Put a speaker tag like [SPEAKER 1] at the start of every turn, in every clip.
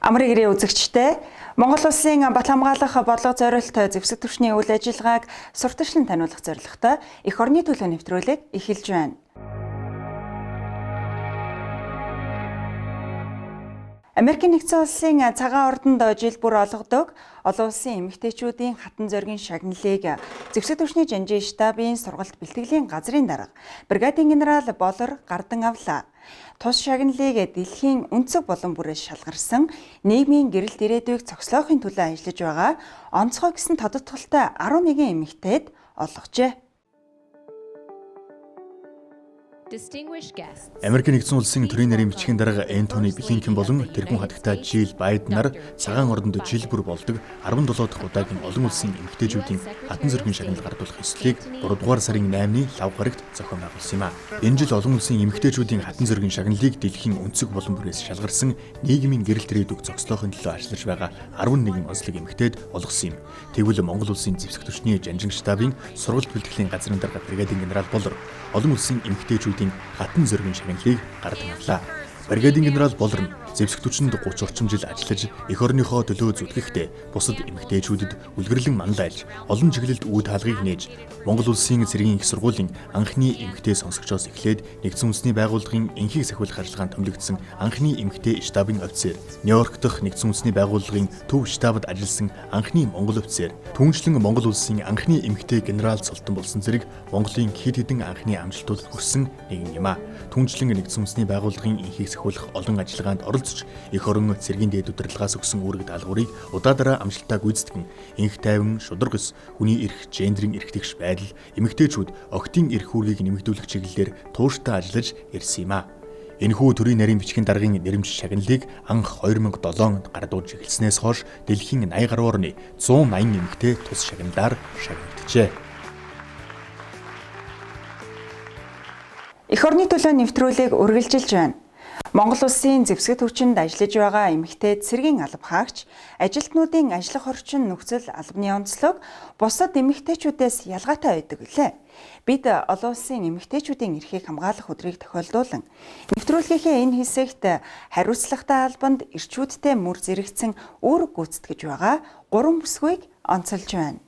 [SPEAKER 1] Амрын гэрээ үзэгчтэй Монгол Улсын бат хамгаалах бодлого зориулалт зэвсэг түвшний үйл ажиллагааг сурталчлан таниулах зорилготой эх орны төлөө нэвтрүүлэг эхэлж байна. Америкийн нэгдсэн улсын цагаан ордонд жил бүр олгодог олон улсын эмэгтэйчүүдийн хатан зоригийн шагналыг зэвсэг түвшний жанжийн штабын сургалт бэлтгэлийн газрын дарга бригадын генерал Болор гардан авлаа. Тус шагналыг дэлхийн өнцөг болон бүрээс шалгарсан нийгмийн гэрэлт ирээдүйг цогцлоохын төлөө ажиллаж байгаа онцгой гэсэн тодотголтой 11 эмэгтэйд олгожээ.
[SPEAKER 2] Америкийн нэгдсэн улсын төрийн нарийн бичгийн дарга Энтони Блинкен болон тэргүүн хатагтай Жил Байденаар цагаан ордонд жил бүр болдог 17 дахь удаагийн олон улсын эмэгтэйчүүдийн хатан зоригийн шагнал гардуулах эслийг 3 дугаар сарын 8-ны лав гарагт зохион байгуулсан юм а. Энэ жил олон улсын эмэгтэйчүүдийн хатан зоригийн шагналыг дэлхийн өнцөг болон бүрээс шалгарсан нийгмийн гэрэлт ирээдүйг зохицохын төлөө ажиллаж байгаа 11 онцлог эмэгтэйд олгосон юм. Тэгвэл Монгол улсын зэвсэг түвшний жанжин штабын сургалт бэлтгэлийн газрын дарга бригадын генерал Болор олон улсын эмэгтэйчүүдийн хатан зоригийн шагналыг гардан авлаа. Бригадын генерал Болор нь зэвсэг түвшинд 30 орчим жил ажиллаж эх орныхоо төлөө зүтгэхдээ бусад эмэгтэйчүүдэд үлгэрлэн манлайлж олон чиглэлд үе таалгыг нээж Монгол улсын цэргийн их сургуулийн анхны эмэгтэй сонсогчоос эхлээд нэгдсэн үндэсний байгууллагын энхийг сахиулах ажиллагаанд томилогдсон анхны эмэгтэй штабын офицер, Нью-Йорк дахь нэгдсэн үндэсний байгууллагын төв штабад ажилласан анхны монгол офицер, түүнчлэн Монгол улсын анхны эмэгтэй генерал Цолтон болсон зэрэг Монголын хэд хэдэн анхны амжилтууд хүрсэн нэгэн юм а. Түүнчлэн нэгдсэн үндэсний байгууллагын энхийг сахиулах олон ажиллагаанд оролцож эх орон цэргийн дээд удирдлагаас өгсөн үүрэг даалгаврыг удаадараа амжилттай гүйцэтгэн энх тайван, шударга ёс, хүний эрх, гендрийн эрх тэгш байдал, эмэгтэйчүүд октын эрх үүргийг нэмэгдүүлэх чиглэлээр тууштай ажиллаж ирсэн юм а. Энэхүү төрийн нарийн бичгийн даргын нэрэмж шагналыг анх 2007 онд гардуулж эхэлснээс хойш дэлхийн 80 гаруй орны 180 эмэгтэй тус шагналаар шагналджээ.
[SPEAKER 1] Эх орны төлөө нэвтрүүлэг үргэлжилж байна. Монгол улсын зэвсэг түвшинд ажиллаж байгаа эмэгтэй цэргийн алба хаагч, ажилтнуудын ажиллах орчин нөхцөл албаны онцлог бусад эмэгтэйчүүдээс ялгаатай байдаг гэлээ. Бид олон улсын эмэгтэйчүүдийн эрхийг хамгаалах өдрийг тохиолдуулан нэвтрүүлгийнхээ энэ хэсэгт хариуцлагатай албанд эрчүүдтэй мөр зэрэгцэн үүрэг гүйцэтгэж байгаа 3 бүсгүйг онцолж байна.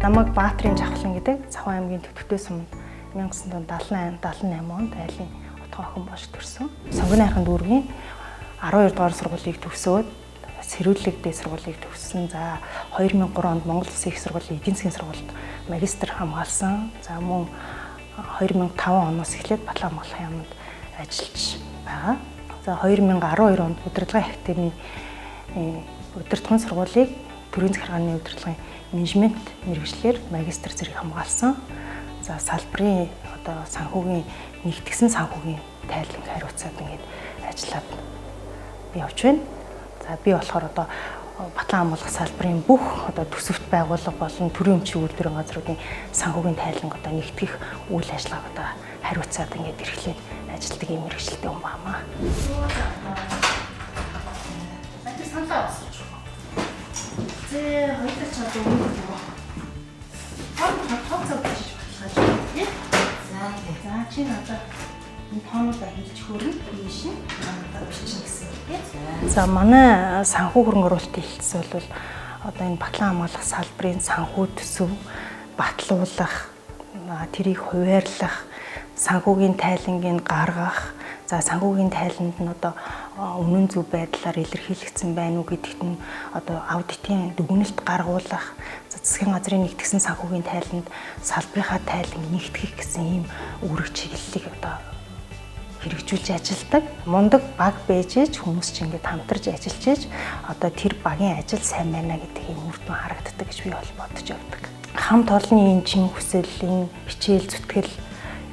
[SPEAKER 3] Намайг Баатрин Жавхлан гэдэг Цавхан аймгийн Төвтгтөө суманд 1978 онд айлын утга охин болж төрсөн. Сонгоны хайрхан дүүргийн 12 дугаар сургуулийг төгсөөд Сэрүүлэг дээд сургуулийг төгссөн. За 2003 онд Монгол Улсын их сургуулийн эдийн засгийн сургуульд магистр хамгаалсан. За мөн 2005 оноос эхлээд Батлан хамгаалахын яамд ажиллаж байгаа. За 2012 онд удирдлагын академийн удирдлагын сургуулийг төрийн захиргааны удирдлагын менежмент мэргэжлэр магистр зэрэг хамгаалсан. За салбарын санхүүгийн нэгтгэсэн санхүүгийн тайлбар хариуцаад ингээд ажиллаад явж байна. За би болохоор Батлан хамгаалах салбарын бүх төсөвт байгууллага болон төрийн өмчийн үйлдвэрийн газруудын санхүүгийн тайлбар нэгтгэх үйл ажиллагааг хариуцаад ингээд эрхлээд ажилладаг юм мэргэжилтэй хүн баамаа. Зэ хоёулаа ч одоо үнэ юу? Хот хийж болохгүй тийм. За чи надад энэ тоонуудаа хэлж хөрнө ийш надад бичин гэсэн тийм. За манай санхүү хөрөнгө оруулалтын хэлтс бол энэ Батлан хамгаалах салбарын санхүү төсөв батлуулах, тэрийг хуваарлах, санхүүгийн тайлангийг гаргах, за санхүүгийн тайланд нь үнэн зөв байдлаар илэрхийлэгдсэн байна уу гэдэгт нь аудитын дүгнэлт гаргуулах, засгийн газрын нэгтгэсэн санхүүгийн тайланд салбарынхаа тайланг нэгтгэх гэсэн ийм үүрэг чиглэлийг хэрэгжүүлж ажилладаг. Мундаг баг байж хүмүүс ч ингээд хамтарч ажиллаж ээж тэр багийн ажил сайн байна гэдэг ийм үр дүн харагддаг гэж би бол бодож явдаг. Хамт олонний энэ чин хүсэл, энэ хичээл зүтгэл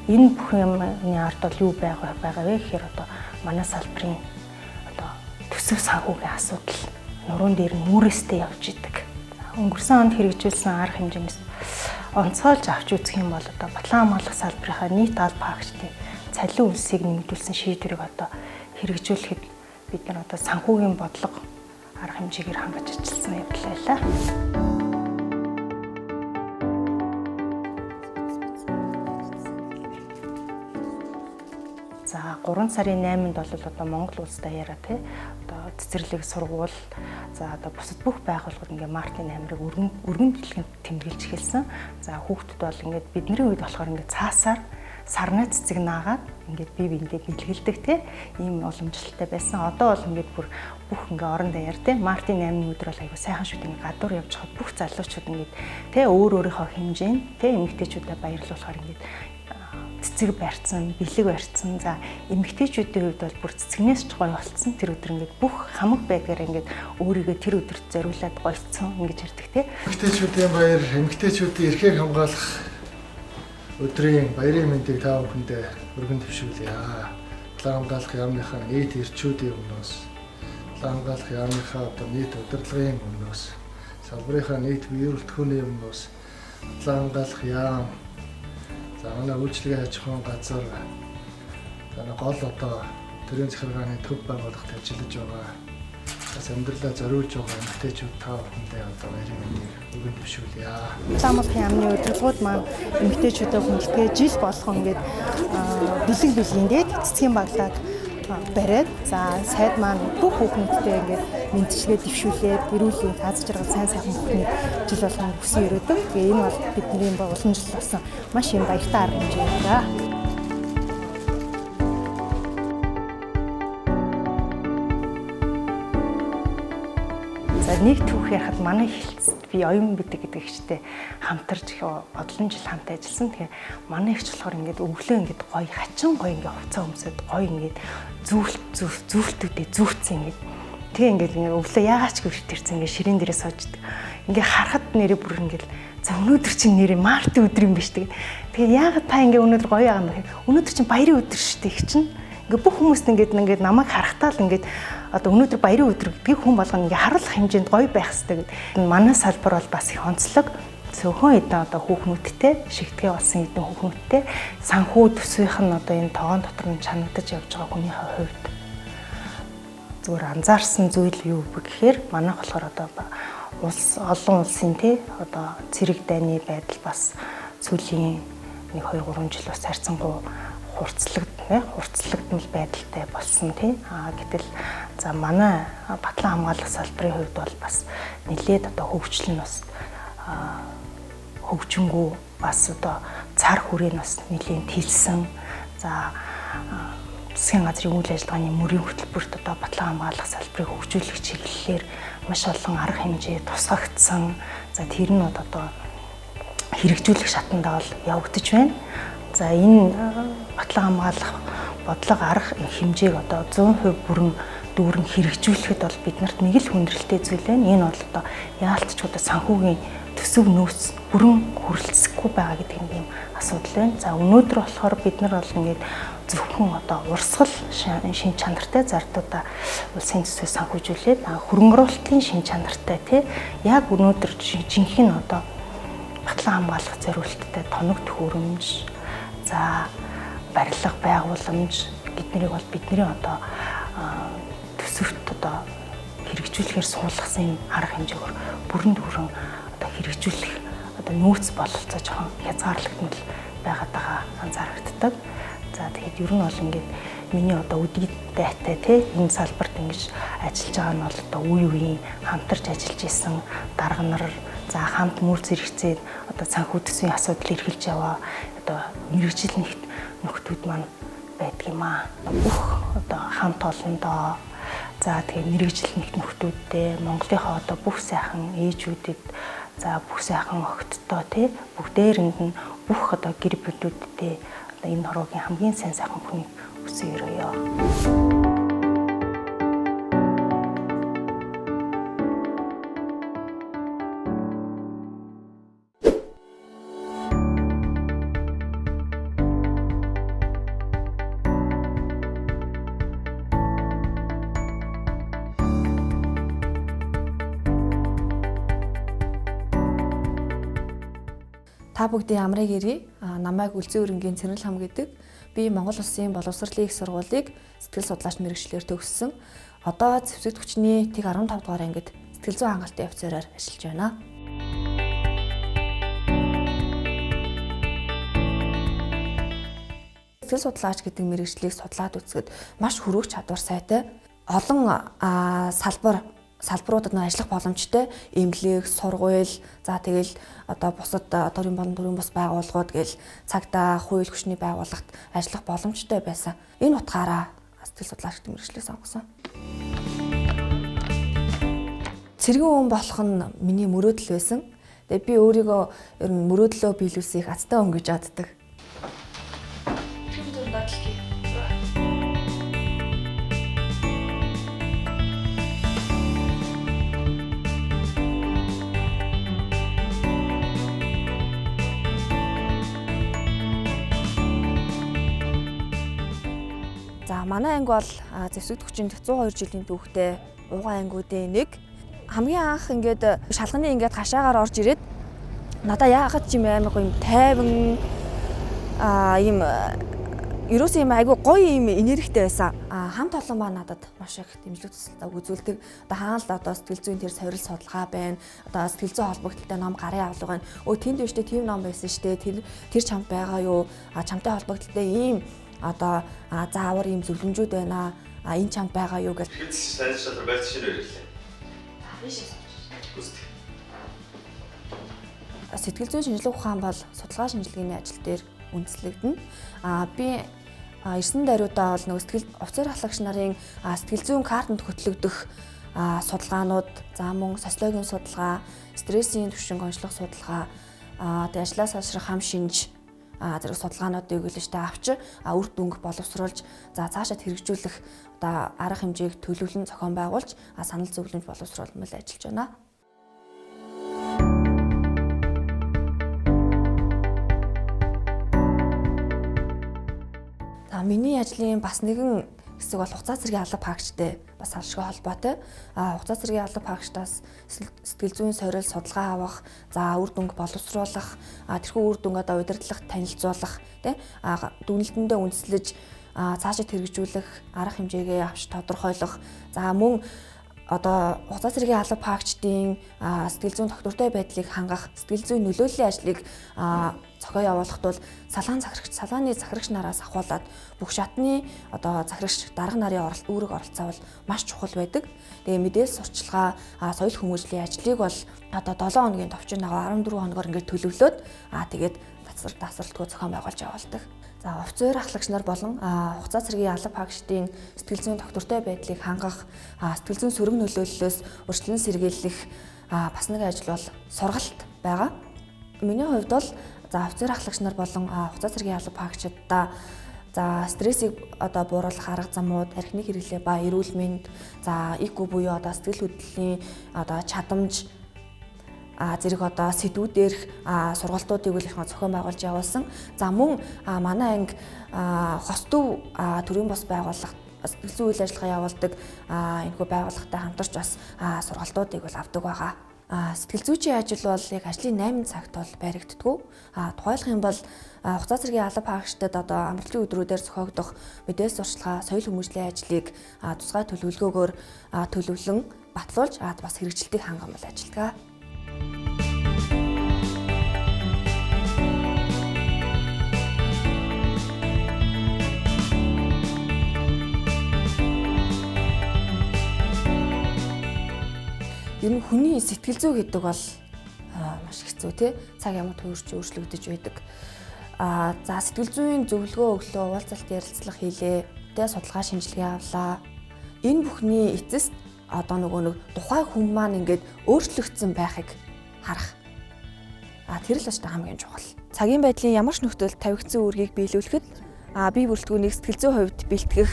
[SPEAKER 3] энэ бүх юмны ард бол юу байгаа вэ гэхээр манай салбарын төсөв санхүүгийн асуудал нуруунд дээр нь үүрээстэй явж идэг. Өнгөрсөн онд хэрэгжүүлсэн арга хэмжээнээс онцгойлж авч үзэх юм бол Батлан хамгаалах салбарынхаа нийт алба хаагчдын цалин үлсийг нэмэгдүүлсэн шийдвэрийг одоо хэрэгжүүлэхэд бид нар одоо санхүүгийн бодлого арга хэмжээгээр хангаж ажилласан явдал байлаа. За 3 сарын 8-нд бол одоо Монгол улс даяараа тий одоо цэцэрлэг сургууль за одоо бусад бүх байгууллагууд ингээ Мартин амирыг өргөн дэлгэнд тэмдэглэж эхэлсэн. За хүүхдүүд бол ингээд бидний үед болохоор ингээ цаасаар сарны цэцэг наагаад ингээд бие биендээ бэлгэлдэг тий ийм уламжлалтай байсан. Одоо бол ингээд бүр бүх ингээ орон даяар тий Мартин 8-ны өдөр бол айгу сайхан шүт ингээ гадуур явж хад бүх залуучууд ингээд тий өөрийнхөө хэмжээнд тий эмэгтэйчүүдэд баярлуулахаар ингээд цэцэг барьцсан, бэлэг барьцсан. За эмэгтэйчүүдийн хувьд бол бүр цэцгнээс ч гоё болцсон. Тэр өдөр ингээд бүх хамаг байгаар ингээд өөрийгөө тэр өдөрт зориулаад гоёцсон ингэж ярьдаг тий.
[SPEAKER 4] Эмэгтэйчүүдийн баяр, эмэгтэйчүүдийн эрхийг хамгаалах өдрийн баярын мэндийг та бүхэндээ өргөн төвшүүлье. Талаа хамгаалах яамныхаа нийт эрчүүдийн өмнөөс, талаа хамгаалах яамныхаа одоо нийт удирдлагын өмнөөс, салбарынхаа нийт бие бүртгэхүүний өмнөөс, талаа хамгаалах яам за манай үйлчлэгээ аж ахуйн газар гол одоо төрийн захиргааны төв байгууллагт ажиллаж байгаа бас амьдралаа зориулж байгаа эмэгтэйчүүд та бүхэндээ одоо баярын мэндийг өргөн төвшүүлье.
[SPEAKER 3] Ламх яамны өдрөлгүүд маань эмэгтэйчүүдэд хүндэтгэж жил болгон ингээд бэлэг цэцгийн баглаад бариад за сайд маань бүх хүүхнүүдтэй ингээд мэдчилгээ дэвшүүлээд эрүүлийн аз жаргал сайн сайхан бүхнийг жил болгон хүсэн өрөөдөг. Тэгээ энэ бол бидний уламжлал болсон маш юм баяртай арга хэмжээ юм да. За нэг түүх ярихад манай хэлцэд би оюун бидэг гэдэг ихтэй хамтарч бодлон жил хамт ажилласан. Тэгээ манай ихч болохоор ингээд өглөө ингээд гоё хачин гоё ингээд хувцас өмсөд гоё ингээд зүүлтүүдээ зүүцсэн ингээд тэгээ ингээд өглөө яагаач гэрт ирсэн ингээд ширээн дээрээ сууждаг. Ингээд харахад нэрээ бүр ингээд за өнөөдөр чинь нэрээ Мартин өдөр юм биш тэгээ яагаад та ингээд өнөөдөр гоё байгаа юм бэ? Өнөөдөр чинь баярын өдөр шүү дээ их чинь. Ингээд бүх хүмүүст ингээд намайг харахтаа л ингээд одоо өнөөдөр баярын өдөр гэдгийг хүн болгоно ингээ харуулах хэмжээнд гоё байх хэрэгтэй гэдэг. Манай салбар бол бас их онцлог. Цөөхөн эдэн одоо хүүхнүүдтэй шигтгээ болсон эдэн хүүхнүүдтэй санхүү төсвийнх нь одоо энэ тоон дотор нь чанагдаж явж байгаа хүнийхээ хувьд зүгээр анзаарсан зүйл юу вэ гэхээр манайх болохоор одоо олон улсын тий одоо цэрэг дайны байдал бас сүүлийн 1-2-3 жил бас хайрцангуй хурцлагдмал байдалтай болсон тий. Гэтэл за манай батлан хамгаалах салбарын хувьд бол бас нэлээд одоо хөгжил нь бас хөгжингүү бас одоо цар хүрээ нь бас нэлээд тэлсэн. За засгийн газрын үйл ажиллагааны мөрийн хөтөлбөрт одоо батлан хамгаалах салбарыг хөгжүүлэх чиглэлээр маш олон арга хэмжээ тусгагдсан. За тэр нь одоо хэрэгжүүлэх шатандаа бол явагдаж байна. За энэ батлан хамгаалах бодлого арга хэмжээг одоо 100% дүүрэн хэрэгжүүлэхэд бол биднэрт нэг л хүндрэлтэй зүйл байна. Энэ бол одоо яалтч одоо санхүүгийн төсөв нөөц бүрэн хүрэлцэхгүй байгаа гэдэг юм асуудал байна. За өнөөдөр болохоор бид нар бол ингээд зөвхөн одоо урсгал шин чанартай зардуудаа улсын төсвөөс санхүүжүүлээд хөрөнгө оруулалтын шин чанартай тий яг өнөөдөр жинхэнэ одоо батлан хамгаалах зорилттой тоног төхөөрөмж за барилга байгууламж гэднийг бол бидний одоо төсөвт одоо хэрэгжүүлэхээр суулгасан арга хэмжээгээр бүрэн дүүрэн одоо хэрэгжүүлэх одоо нөөц бололцоо жоохон хязгаарлагдмал байгаа анзаарэгддэг. За тэгэхэд ер нь бол ингээд миний одоо үдий дайтай тий энэ салбарт ингэж ажиллаж байгаа нь бол одоо үе үеийн хамтарч ажиллаж исэн дарга нар за хамт мөр зэрэгцээд одоо санхүү төсвийн асуудал эргэлж яваа одоо мэрэгжил нэгт нөхдүүд маань байдаг юм аа. Бүх одоо хамт олондоо за тэгээ мэрэгжил нэгт нөхдүүдтэй Монголынхаа одоо бүх сайхан ээжүүдэд за бүх сайхан охидтой тий бүгдээрэнд нь бүх одоо гэр бүлүүдтэй одоо энэ хорвогийн хамгийн сайн сайхан хүнийг өсөж өрөөё.
[SPEAKER 1] Та
[SPEAKER 5] Та бүгдийн амрыг ирье. Намайг Үлзий өрөнгийн Цэрэнл хам гэдэг. Би Монгол Улсын боловсролын их сургуулийг сэтгэл судлаач мэргэжлэр төгссөн. Одоо зэвсэгт хүчний тэг 15 дугаар ангид сэтгэл зүйн хангалтын офицераар ажиллаж байна. Сэтгэл судлаач гэдэг мэргэжлийг судлаад үзэхэд маш хүрүүх чадвар сайтай. Олон салбаруудад ажиллах боломжтой. Эмнэлэг, сургууль, за тэгэл одоо бусад төрийн бус байгууллагууд гэл цагдаа, хууль хүчний байгууллагт ажиллах боломжтой байсан. Энэ утгаараа сэтгэл судлаач гэдэг мэргэжлийг сонгосон. Цэргийн хүн болох нь миний мөрөөдөл байсан. Тэгээ би өөрийгөө ер нь мөрөөдлөө биелүүлсэх азтай хүн гэж боддог. За манай анги бол зэвсэгт хүчинд 102 жилийн түүхтэй ууган ангиудын нэг. Хамгийн анх ингээд шалганы ингээд хашаагаар орж ирээд надаа яагаад ч юм аймаг юм тайван ийм ерөөсөө юм айгүй гоё юм энергитэй байсан. Хамт олон ба надад маш их дэмжлэг тусалдаг үзүүлдэг. Одоо хаана л одоо сэтгэл зүйн тэр сорил судалгаа байна. Одоо сэтгэл зүйн холбогдлолтой ном гарын авлага байна. Тийм дэвштэй тийм ном байсан шүү дээ. Тэр чамд байгаа юу? Чамтай холбогдлолтой ийм одоо заавар ийм зөвлөмжүүд байна. Энэ чамд байгаа юу гэж.
[SPEAKER 6] Танил шалрал байц шинээр ирлээ.
[SPEAKER 5] Сэтгэл зүйн шинжилгээ ухаан бол судалгаа шинжилгээний ажил дээр үндэслэгдэнэ. Би 9 даруйдаа бол нөгөө офицер ахлагч нарын сэтгэл зүйн картанд хөтлөгдөх судалгаанууд, за мөн социологийн судалгаа, стрессийн түвшинг онцлох судалгаа, тэгээ ажлаас салшрах хам шинж зэрэг судалгаануудыг үлэжтэй авч үр дүнг боловсруулж за цаашаа хэрэгжүүлэх одоо арга хэмжээг төлөвлөн зохион байгуулж санал зөвлөмж боловсруулмал ажиллаж байна. Миний ажлын бас нэгэн хэсэг бол хугацаа цэргийн алба хаагчтай бас алшгүй холбоотой. Хугацаа цэргийн алба хаагчдаас сэтгэл зүйн сорил судалгаа авах, за үр дүнг боловсруулах, тэрхүү үр дүнг одоо удирдлах, танилцуулах, тий дүгнэлтэндээ үндэслэж цаашид хэрэгжүүлэх арга хэмжээгээ авч тодорхойлох. За мөн одоо хугацаа цэргийн алба хаагчдын сэтгэл зүйн тогтвортой байдлыг хангах, сэтгэл зүйн нөлөөллийн ажлыг зохио явуулахд бол салааны захирагч нараас ахуулаад бүх шатны одоо захирагч дарга нарын үүрэг оролцоо бол маш чухал байдаг. Тэгээ мэдээлэл сурчлагаа, соёл хүмүүжлийн ажлыг бол одоо 7 хоногийн товчон агаа 14 хоногоор ингээд төлөвлөөд тэгээд тасралтгүй зохион байгуулж явуулдаг. За офицер ахлагч нар болон хугацаа цэргийн алба хаагчдын сэтгэл зүйн тогтвортой байдлыг хангах, сэтгэл зүйн сөрөг нөлөөллөөс өрчлөн сэргийлэх бас нэг ажил бол сургалт байгаа. Миний хувьд бол за офицер ахлагч нар болон хугацаа цэргийн алба хаагчдаа за стрессийг одоо бууруулах арга замууд, архины хэрэглээ ба эрүүл мэнд, за ИК буюу одоо сэтгэл хөдлөлийн одоо чадамж зэрэг одоо сэдвүүдээр сургалтуудыг их зохион байгуулж явуулсан. За мөн манай анги хос төв төрийн бус байгууллага сэтгэл зүйн үйл ажиллагаа явуулдаг энэхүү байгууллагатай хамтарч бас сургалтуудыг бол авдаг байгаа. Сэтгэл зүйчийн ажил бол яг ажлын 8 цагт бол баригддаггүй. Тухайлах юм бол хугацаа цэргийн алба хаагчдад одоо амралтын өдрүүдээр зохиогдох мэдээлэл сурчлагаа, соёл хүмүүжлийн ажлыг тусгай төлөвлөгөөгөөр төлөвлөн батлуулж бас хэрэгжилтийг хангамж ажилладаг. Ер нь хүний сэтгэл зүй гэдэг бол маш хэцүү тий. Цаг ямар төвөрч өөрчлөгдөж байдаг. За сэтгэл зүйн зөвлөгөө өглөө, уулзалт ярилцлага хийлээ. Тэ судалгаа шинжилгээ авлаа. Энэ бүхний эцэст одоо нэг тухайн хүн маань ингээд өөрчлөгдсөн байхыг харах. Тэр л бас хамгийн чухал. Цагийн байдлын ямар ч нөхцөлд тавигдсан үүргийг биелүүлэхэд бие бүрэлдэхүүнийг сэтгэл зүйн хувьд бэлтгэх,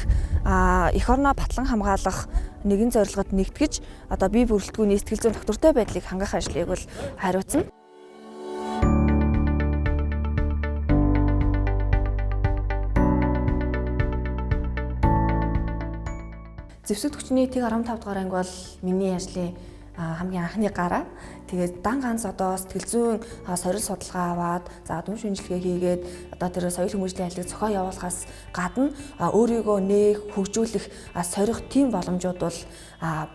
[SPEAKER 5] эх орноо батлан хамгаалах, нэгэн зорилгод нэгтгэж одоо бие бүрэлдэхүүний сэтгэл зүйн тогтвортой байдлыг хангах ажлыг бол хариуцна. Зэвсэгт хүчний тэг 15 дугаар анги бол миний ажлын хамгийн анхны гараа. Тэгээд дан ганц одоо сэтгэл зүйн сорил судалгаа аваад за дүн шинжилгээ хийгээд одоо тэр соёл хүмүүжлийн ажлыг зохион явуулахаас гадна өөрийгөө нээх, хөгжүүлэх сорих тийм боломжууд бол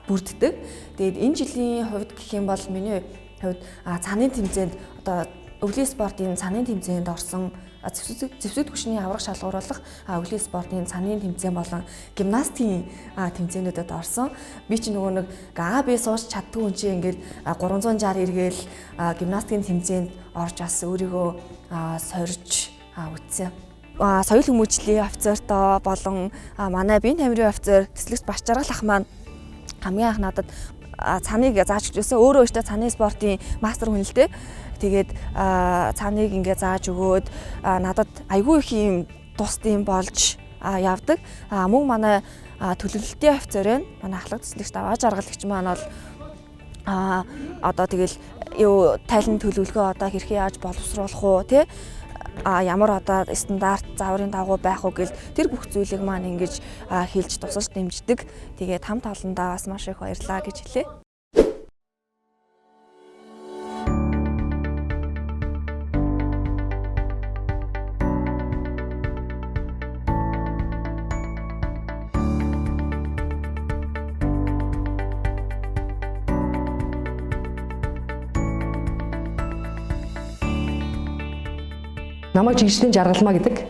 [SPEAKER 5] бүрддэг. Тэгээд энэ жилийн хувьд гэх юм бол миний хувьд цааны тэмцээнд одоо өвлийн спортын цааны тэмцээнд орсон зэвсэг түвшний аврах шалгууруулах өвлийн спортын цааны тэмцээн болон гимнастикийн тэмцээнүүдэд орсон. Би ч нөгөө нэг А, Б сууж чаддгүй хүн чинь ингээд 360 эргээл гимнастикийн тэмцээнд орж бас өөрийгөө сорж үтсэн. Соёл хүмүүжлийн офицертой болон манай биеийн тамирын офицер Тэслэгч Бачаргал ах маань хамгийн анх надад цааныг зааж өгсөн. Өөрөө өөртөө цааны спортын мастер хүн л дээ. Тэгээд цааныг ингээ зааж өгөөд надад айгүй их юм тус тийм болж явдаг. Мөн манай төлөвлөлтийн офицер байна. Манай ахлах төслөгч Даваа Жаргалагч маань бол одоо тэгэл юу тайлан төлөвлөгөө одоо хэрхэн яаж боловсруулах уу тий ямар одоо стандарт зааврын дагуу байх уу гэл тэр бүх зүйлийг маань ингэж хэлж тусаж дэмждэг. Тэгээд хамт олондоо бас маш их баярлалаа гэж хэлээ.
[SPEAKER 7] Намайг жигшлийн жаргалмаа гэдэг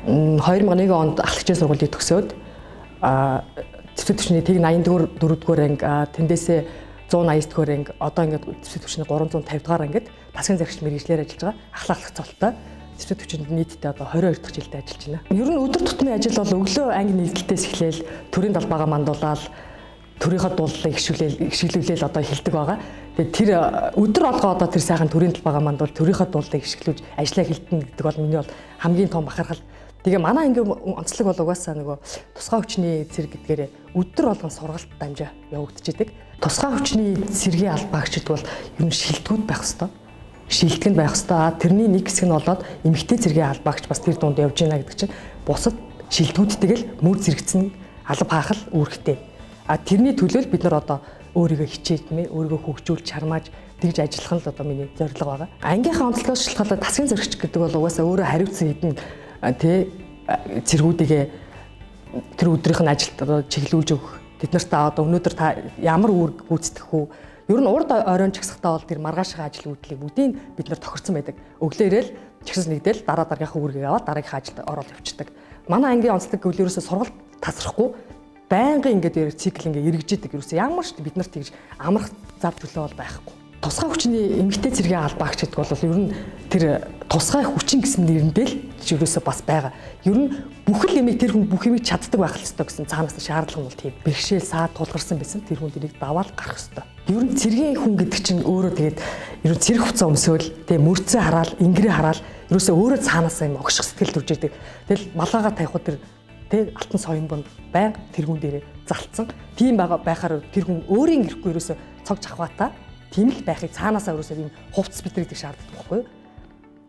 [SPEAKER 7] 2001 онд ахлагчийн сургуулийг төгсөөд зэвсэг түвшний тэг 84-р анги тэндээсээ 189-р анги одоо ингээд зэвсэг түвшний 350-р ангид тасгийн зарагч мэргэжлэр ажиллаж байгаа ахлах цолтой зэвсэг түвшинд нийтдээ одоо 22 дахь жилдээ ажиллаж байна. Ер нь өдөр тутмын ажил бол өглөө анги нийлдэлтээс эхлээл төрийн далбаагаа мандуулаад төрийнхөө дуулалыг ишгэлүүлээл одоо хилдэг байгаа. Тэгээд тэр өдөр алгаа одоо тэр сайхан төрийн талбайгаа мандуул төрийнхөө дуулалыг ишгэлүүлж ажиллаа хилдэнэ гэдэг бол миний бол хамгийн том бахархал. Тэгээ манай ангийн онцлог бол угаасаа нөгөө тусгай хүчний цэрэг гэдгээр өдөр болгон сургалт дамжаа явагдчихэдэг. Тусгай хүчний цэргийн албаагчид бол ер нь шилдэгүүд байх хэвээр. Шилтгэнд байх хэвээр. Тэрний нэг хэсэг нь болоод эмэгтэй цэргийн албаагч бас тэр дунд явж байна гэдэг чинь бусад шилдэгүүдтэйгэл мөр зэрэгцэн алба хаахал үүрэгтэй. Тэрний төлөө бид нар одоо өөрийгөө хичээдмээ, өөрийгөө хөгжүүлж чармааж тэгж ажиллах нь л одоо миний зорилго байгаа. Ангийнхаа онцлогоос шалтгаалаад тасгийн зарагч гэдэг бол угаасаа өөрөө хариуцсан хэдэн тий цэргүүдийгээ тэр өдрийнх нь ажилд одоо чиглүүлж өгөх. Тэд нарт одоо өнөөдөр та ямар үүрэг гүйцэтгэх үү? Ер нь урд оройн чагсахтаа бол тэр маргаашаа ажил үйлдэлийг бүгдийг бид нар тохирсон байдаг. Өглөө ирээл чагсас нэгдэл дараагийнхаа үүргийг аваад дараагийнхаа ажилд ороод явчихдаг. Манай ангийн онцлог гэвэл ерөөсөө сургалт тасрахгүй байнгын ингээд цикл ингээд эргэждэг. Ерөөсөө ямар ч бид нарт тэгж амрах зав төлөө бол байхгүй. Тусгай хүчний эмэгтэй цэргийн албаагч гэдэг бол ер нь тэр тусгай хүчин гэсэн нэрэндээ л ерөөсөө бас байгаа. Ер нь бүхэл эмийг тэр хүн бүх эмийг чаддаг байх ёстой гэсэн цаанаас шаардлага нь бол тийм. Бэрхшээл саад тулгарсан байсан тэр хүн тэрийг даваад гарах ёстой. Ер нь цэргийн хүн гэдэг чинь өөрөө тэгээд ер нь цэрэг хувцас өмсөөл тэгээд мөрцөө хараал, ингэрээ хараал ерөөсөө өөрөө цаанаас юм огших сэтгэл төрж идэг. Тэгэл малгайгаа тавих тэр алтан соён бонд байнга тэргүүн дээрээ залцсан. Тийм байхаар тэр хүн өөрийн ирэхгүй ерөөсөө цог жахваатаа тийм л байхыг цаанаасаа ерөөсөө ийм хувцас бидрэгдэх шаардлагатай байхгүй юу?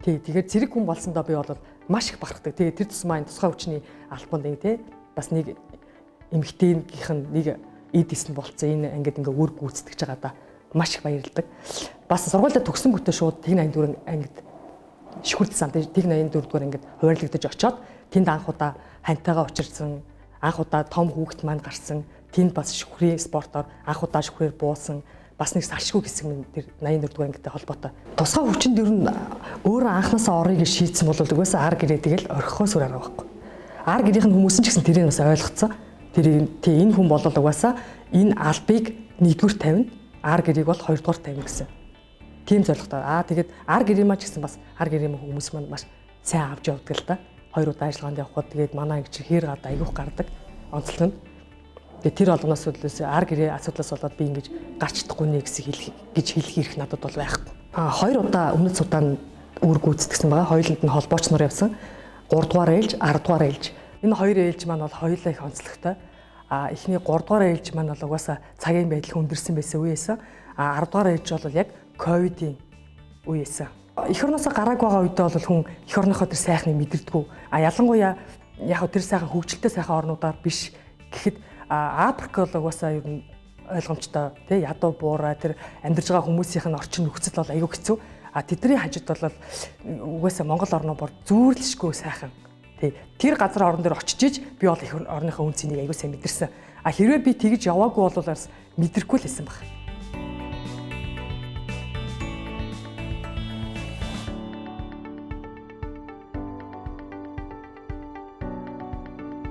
[SPEAKER 7] Тэгээд зэрэг хүн болсондоо би бол маш их бахархдаг. Тэгээд тэр тусмаа тусгай хүчний албанд тий бас нэг эмэгтэйгийнх нь нэг эдис нь болцсон. Энэ ингээд үр гүйцэтгэж байгаа да маш их баярлдаг. Бас сургуулиа төгсөн бүтээ шууд тэг 84 ангид шүхэрдсэн. Тэг 84 дугаар ангид хуваарлагдаж очоод тэнд анх удаа хантайгаа учирсан, анх удаа том хүүхэд маань гарсан. Тэнд бас шүхрийн спортоор анх удаа шүхрээр буусан. Бас нэг салшгүй хэсэг минь тэр 84 дугаар ангитай холбоотой. Тусгай хүчинд ер нь өөрөө анханасаа орыг шийдсэн бол угаасаа ар гэрээ тэгэл орхихоос өөр арга байхгүй. Ар гэрийнх нь хүмүүс нь ч гэсэн тэрийг бас ойлгоцсон. Тэр энэ хүн бол угаасаа энэ албыг нэгдүгээр тавина, ар гэрээг бол хоёрдугаар тавина гэсэн. Тийм зорилготой. Тэгээд ар гэрээ маань ч гэсэн бас ар гэрээ хүмүүс маань маш сайн авч явдаг л да. 2 удаа ажиллагаанд явхад тэгээд манай ангич хээр гадаа айгүйх гардаг онцлог нь. Тэгээд тэр олгоноос үлээс ар гэрээ асуудлаас болоод би ингэж гарч чадахгүй нэ гэж хэлэх эрх надад бол байхгүй. 2 удаа өмнөд судаан үр гүйцэтгсэн байгаа. Хоёуланд нь холбооч нар явсан. 3 дугаар ээлж, 10 дугаар ээлж. Энэ хоёр ээлж маань бол хоёулаа их онцлогтой. Эхний 3 дугаар ээлж маань бол угаасаа цагийн байдал хүндэрсэн байсан үеэсэн. 10 дугаар ээлж бол яг ковидын үеэсэн. Эх орноосоо гарааг байгаа үедээ бол хүн эх орныхоо тэр сайхныг мэдэрдэггүй. Ялангуяа яг тэр сайхан хөгжилтэй сайхан орнуудаар биш. Гэхэд Африк бол угаасаа ер нь ойлгомжтой тий ядуу буурай тэр амьдарч байгаа хүмүүсийн орчин нөхцөл бол аюу хэцүү. А тэдний хажууд бол угаасаа Монгол орноо бор зүүрлэшгүй сайхан. Тий тэр газар орон дээр очиж иж би бол их орныхоо үн цэнийг аюу сайн мэдэрсэн. А хэрвээ би тэгж яваагүй бол бас мэдрэхгүй л байсан баг.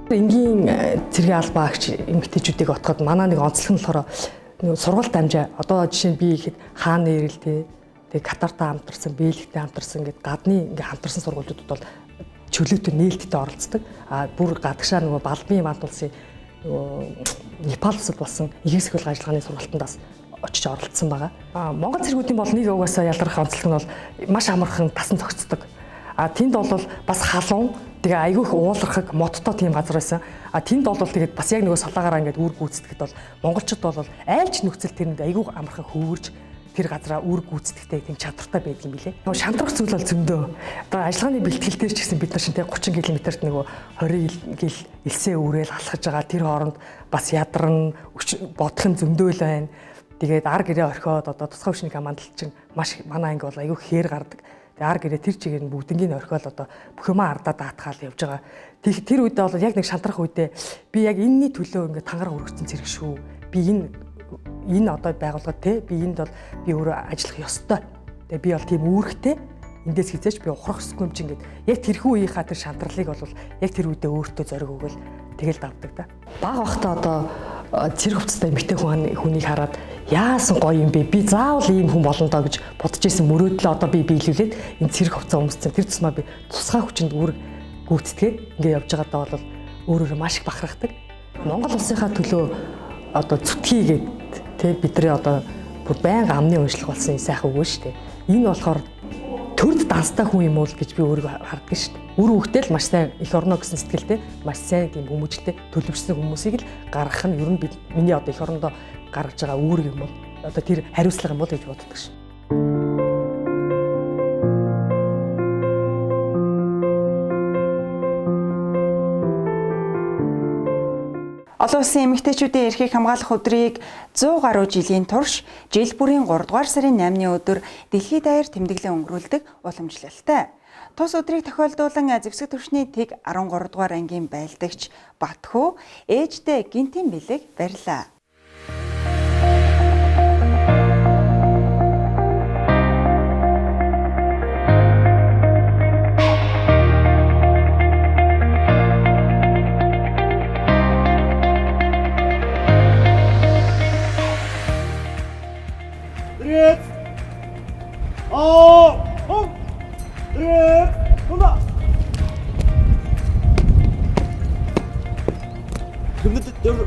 [SPEAKER 7] Энгийн цэргийн албаагч эмэгтэйчүүдийг отоход манай нэг онцлог нь болохоор сургалт дамжаа. Одоо жишээ нь би ихэд хааны ирэлтэй тэгээ Катартаа хамтарсан, Бельгитэй хамтарсан гэдэг гадны ингээ хамтарсан сургуулиудад бол чөлөөтэй нээлттэй оролцдог. А бүр гадагшаа нөгөө Балбын Манд улсын Непал улсад болсон ихэнх сэхүүл ажиллагааны сургалтандаас очиж оролцсон байгаа. Монгол цэргүүдийн бол нэг угаасаа ялгарх онцлог нь бол маш амархан тасан зохицдог. Тэнд бол бас халуун тэгээ айгүйх уулархаг модтой тийм газар байсан. Тэнд бол тэгээд бас яг нөгөө солоогаараа ингээд үүр гүйцэтгэхэд бол монголчууд бол айлч нөхцөл тэрэнд айгүй амархан хөвөрж тэр газараа үүр гүйцэтгэхдээ тийм чадвартай байдаг юм билэ. Нөгөө шантрах зүйл бол зөндөө. Одоо ажиллагааны бэлтгэл дээр ч гэсэн бид нар шинэ 30 км-т нөгөө 20 гил элсээ үүрэл алхаж байгаа тэр хооронд бас ядарна, бодлон зөндөөл байна. Тэгээд ар гэрээ орхиод одоо тусгай хүчний командалт чинь маш манай анги бол айгүй хээр гардаг. Ар гэрээ тэр чигээр нь бүгднийг орхиол одоо бүх юмаа ардаа даатгаал явж байгаа. Тэр үедээ бол яг нэг шантрах үедээ би яг энэний төлөө ингээд тангараа өргөцсөн зэрэг шүү. Би энэ одоо байгууллагад те би энд бол би өөрөө ажиллах ёстой. Тэгээ би бол тийм үүрэгтэй. Эндээс хизээч би ухрах ёсгүй юм чинь ингээд яг тэрхүү үеийнхаа тэр шантралыг бол яг тэр үедээ өөртөө зориг өгөөл тэгэл давдаг да. Бага бахта одоо цэрэг хувцастай эмэгтэй хүнийг хараад яасан гоё юм бэ? Би заавал ийм хүн болно доо гэж бодож исэн мөрөөдлөө одоо би биелүүлээд энэ цэрэг хувцас өмссөн. Тэр тусмаа би тусгай хүчинд үүрэг гүйцэтгээд ингээд явж байгаадаа бол өөрөөр маш их бахархдаг. Монгол улсынхаа төлөө одоо зүтгийгээд тий бидний одоо бүр байнга амны уншлах болсон сайхан үгүй шүү дээ. Энэ болохоор төрд данстай хүн юм уу гэж би өөрийгөө харддаг шүү дээ. Үр хөвгтэй л маш сайн их орно гэсэн сэтгэлтэй маш сайн тийм хүмүүжтэй төлөвшсөн хүмүүсийг л гаргах нь ер нь миний одоо их орондоо гаргаж байгаа үүрэг юм бол одоо тэр хариуцлага юм бол гэж боддог шүү.
[SPEAKER 1] Олон улсын эмэгтэйчүүдийн эрхийг хамгаалах өдрийг 100 гаруй жилийн турш жил бүрийн 3 дугаар сарын 8-ны өдөр дэлхийд даяар тэмдэглэн өнгөрүүлдэг уламжлалтай. Тус өдрийг тохиолдуулан Зэвсэг төвшний тэг 13 дугаар ангийн байлдагч Батхүү ээждээ гинтийн бэлэг барьлаа.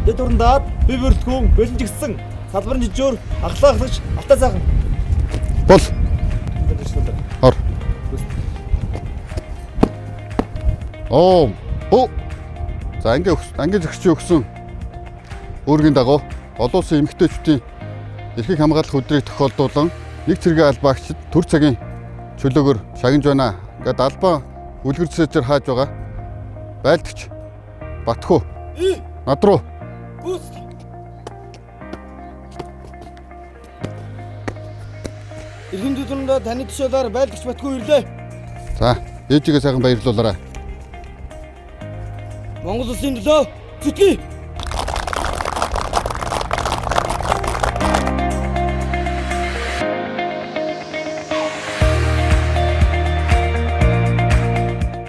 [SPEAKER 8] Дэдурндаад би бүртгүүн бэлэн жигсэн салбарын жижөөр ахлагч алтаа цаахан
[SPEAKER 9] бол хор за ангийн зэгчийн өгсөн үүргийн дагуу олон улсын эмэгтэйчүүдийн эрхийг хамгаалах өдрийг тохиолдуулан нэг цэргийн албаагчид төр цагийн чөлөөгөөр шагнаж байна. Ингээд албаа үлгэрцээр хааж байгаа байлдагч Батхүү над руу
[SPEAKER 8] Иргэн дүүдэндээ таны төсөөлөөр байлдагч Батхүү ирлээ.
[SPEAKER 9] За, ээжигээ сайхан баярлуулаарай.
[SPEAKER 8] Монгол улсын төлөө зүтгэе.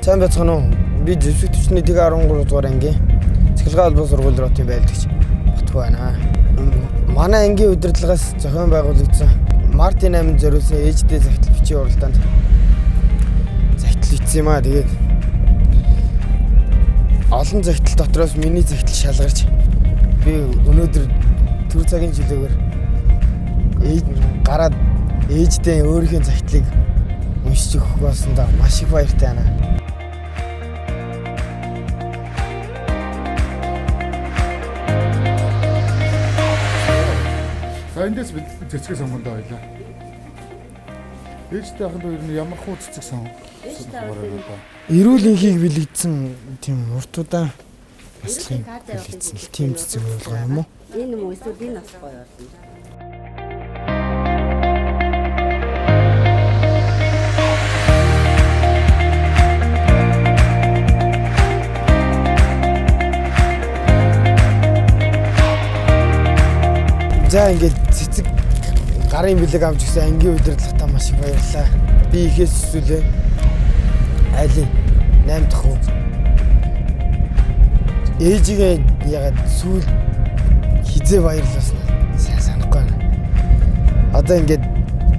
[SPEAKER 8] Сайн байцгаана уу? Би Зэвсэг төвчний тэг 13 дугаар ангийн цэцгэлгээ албан сургууль руу байлдагч Батхүү байна. Манай ангийн удирдлагаас зохион байгуулагдсан Мартин 8 зориулсан ээждээ захидал бичгийн уралдаанд захидал бичсэн юм аа. Тэгээд олон захидал дотроос миний захидал шалгарч би өнөөдөр төр цагийн чөлөөгөөр гараад ээждээ өөрийнхөө захидлыг уншиж өгөх болсондоо маш их баяртай байна.
[SPEAKER 9] Эндээс бид цэцгээ сонгондоо байлаа. Ээжтэй ахын хоёр нь ямар хуу цэцэг сонгоороо.
[SPEAKER 8] Эрүүл энхийг бэлэгдсэн тийм уртуудаа аслахыг бэлэгдсэн тийм цэцэг болгоо юм уу?
[SPEAKER 10] Энэ юм уу эсвэл энэ бас гоё болно.
[SPEAKER 8] За ингээд цэцэг гарын бэлэг авч гисэн ангийн удирдлагатаа маш их баярлалаа. Би ихээс өсвөлээ. Айлын 8 дахь уу. Ээжигээ ягаад сүүл хизээ баярлуулсан сайн санахгүй байна. Одоо ингээд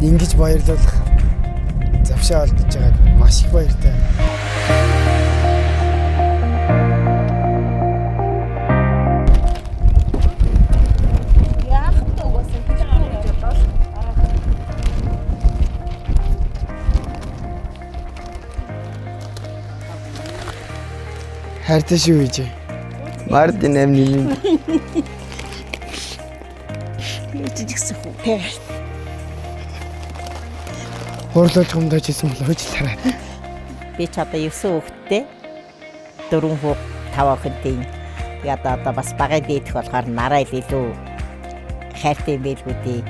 [SPEAKER 8] ингэж баярлуулах завшаа олдож байгаад маш их баяртай. Хайртай шүү ээж. Мартин амнин.
[SPEAKER 10] Жижигсэн хүү те.
[SPEAKER 8] Хуурлуулж гомдож исэн бол хөөжлөөрэй.
[SPEAKER 11] Би ч одоо 9 хүүхэдтэй 4 хүү 5 охинтой. Тэгээд одоо бас багын дээдэх болохоор нараа илүү хайртай байлгүй дээ.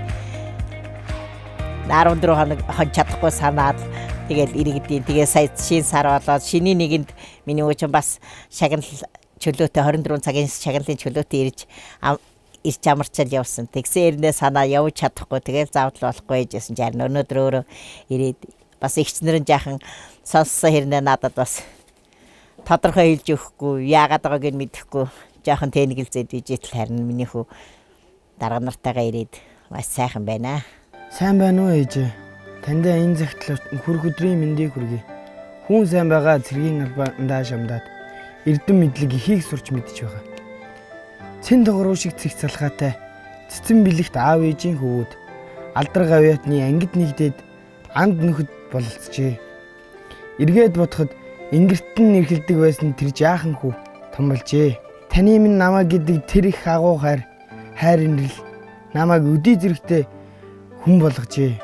[SPEAKER 11] 14 хоног хон чадахгүй санаад тэгэл иргэдийн тэгээ сая шин сар болоод шиний нэгэнд миний өвчин бас шагнал чөлөөтэй 24 цагийн шагналын чөлөөтэй ирж амарчал явсан. Тэгсэн эрнээ санаа явж чадахгүй тэгэл заавал болохгүй гэжсэн чинь өнөөдөр өөрөө ирээд бас ихчнэрэн жаахан сонссон хэрнээ надад бас тодорхой хэлж өгөхгүй яагаад байгааг нь мэдэхгүй жаахан тэнэгэлзээд ижил харин миний хүү дарга нартайгаа ирээд бас сайхан байна.
[SPEAKER 8] Сайн байна уу ээж? Таньда энэ загтлаа хүрх өдрийн мэндийг хүргэе. Хүн сайн байгаа цэргийн албандаа шамдаад эрдэм мэдлэг ихийг сурч мэдж байгаа. Цэн тогруу шиг цэгц салхаатай цэцэн бэлэгт аав ээжийн хөвгүүд алдар гавьяатны ангид нэгдээд анд нөхөд бололцжээ. Эргээд бодоход ингэртэн нэрхэлдэг байсан тэр жаахан хүү том болжээ. Таны минь намаа гэдэг тэр их агуу хайр инрэл намайг өдий зэрэгтэй хүн болгожээ.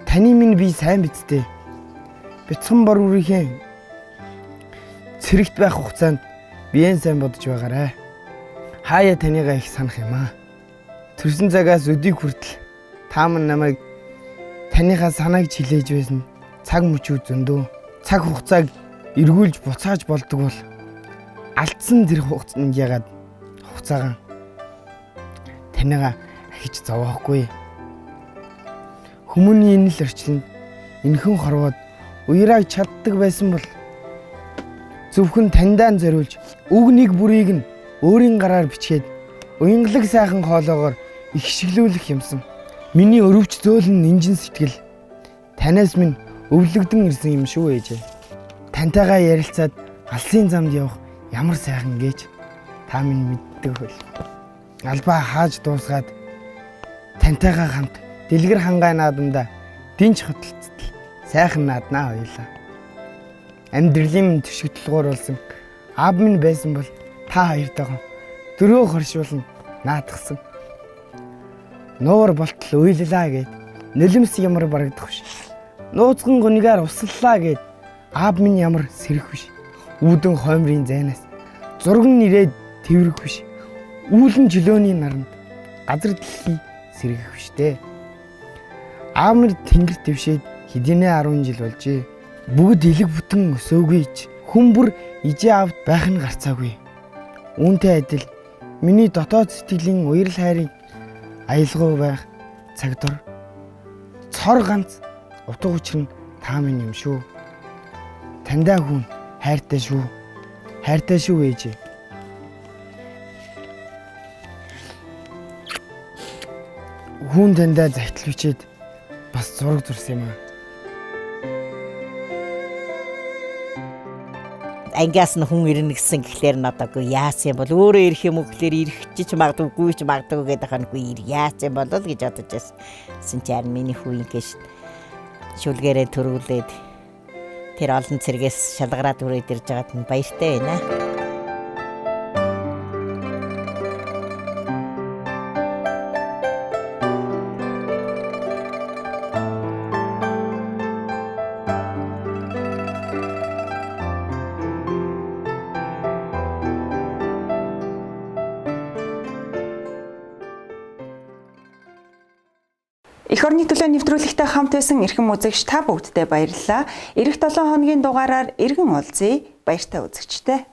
[SPEAKER 8] Таны минь би сайн бицтэй. Бяцхан бор үрийнхээ цэрэгт байх хугацаанд биеэн сайн бодож байгаарай. Хаяа таныгаа их санах юм аа. Төрсөн цагаас өдийг хүртэл та мань намайг таныхаа санааг чилээж байсан цаг мөчүүд зөндөө. Цаг хугацааг эргүүлж буцааж болдог бол алдсан тэр хугацаанд ягаад хугацаагаа таныгаа ахиж зовоохгүй. Хүмүүний энэ л орчлонд энхэн хорвоод уяраг чаддаг байсан бол зөвхөн таньдаа зориулж үг нэг бүрийг нь өөрийн гараар бичгээд уянгалаг сайхан хоолоогоор их шиглүүлэх юмсан. Миний өрөвч зөөлөн нинжин сэтгэл танаас минь өвлөгдөн ирсэн юм шүү ээжээ. Тантайгаа ярилцаад алсын замд явах ямар сайхан гэж та минь мэддэг хөл. Албаа хааж дуусгаад тантайгаа хамт дэлгэр хангай наадамда динч хотолцтол сайхан нааднаа хоёлаа. Амьдралын минь төшөглөлгөөр болсон аав минь байсан бол та хоёртойгоо дөрөв хоршуулна наадахсан. Нуур болтол уйллаа гэд нөлөмс ямар барагдах биш. Нууцган гунигаар услаллаа гэд аав минь ямар сэрэх биш. Үүдэн хоймрын зайнаас зурган нэрээд тэрвэрх биш. Үүлэн жилөөний наранд газар дэлхий сэргэх биштэй. Аав минь тэнгэр твшээд хэдийнэ 10 жил болжээ. Бүгд илэг бүтэн өсөөгүйч хүн бүр ижээ аавд байх нь гарцаагүй. Үүнтэй адил миний дотоод сэтгэлийн уярал хайрыг аялгау байх цагдор цор ганц утга учир нь та минь юм шүү. Тандаа хүн хайртай шүү. Хайртай шүү ээжээ. Хүн тандаа загтал бичээд бас зураг зурсан юм аа.
[SPEAKER 11] Ангиас нь хүн ирнэ гэсэн гэхлээр нь одоогүй яасан бол өөрөө ирэх юм уу гэхлээр ирэх ч магадгүй ч магадгүй гэдэг хангүй яасан бол гэж бодож байсан чинь миний хүү ингэж шүлгээрээ төрүүлээд тэр олон цэргээс шалгараад үрээд ирж байгаад нь баяртай байна.
[SPEAKER 1] Эх орны төлөө нэвтрүүлэгтэй хамт байсан эрхэм үзэгч та бүгдтэй баярлалаа. Ирэх 7 хоногийн дугаараар иргэн уулзъя. Баяртай үзэгчтэй.